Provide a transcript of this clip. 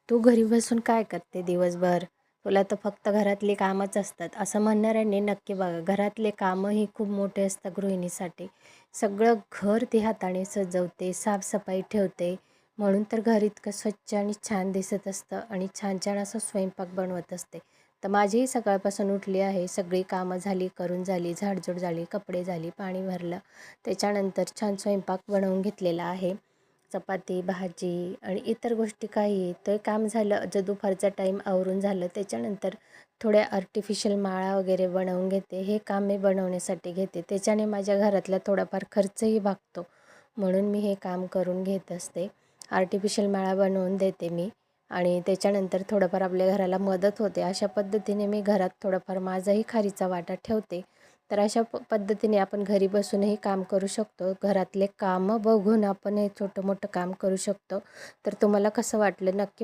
तू घरी बसून काय करते दिवसभर? तुला तर फक्त घरातली कामच असतात असं म्हणणाऱ्यांनी नक्की बघा. घरातले कामंही खूप मोठे असतात गृहिणीसाठी. सगळं घर ती हाताने सजवते, साफसफाई ठेवते. म्हणून तर घर इतकं स्वच्छ आणि छान दिसत असतं आणि छान छान असं स्वयंपाक बनवत असते. तर माझीही सकाळपासून उठली आहे, सगळी कामं झाली, करून झाली, झाडझूड झाली, कपडे झाली, पाणी भरलं. त्याच्यानंतर छान स्वयंपाक बनवून घेतलेला आहे. चपाती, भाजी आणि इतर गोष्टी काही ते काम झालं. जे दुपारचा टाईम आवरून झालं त्याच्यानंतर थोड्या आर्टिफिशियल माळा वगैरे बनवून घेते. हे काम मी बनवण्यासाठी घेते. त्याच्याने माझ्या घरातला थोडाफार खर्चही भागतो. म्हणून मी हे काम करून घेत असते. आर्टिफिशियल माळा बनवून देते मी आणि त्याच्यानंतर थोडंफार आपल्या घराला मदत होते. अशा पद्धतीने मी घरात थोडंफार माझाही खारीचा वाटा ठेवते. तर अशा पद्धतीने आपण घरी बसूनही काम करू शकतो. घरातले कामं बघून आपण हे छोटं मोठं काम करू शकतो. तर तुम्हाला कसं वाटलं नक्की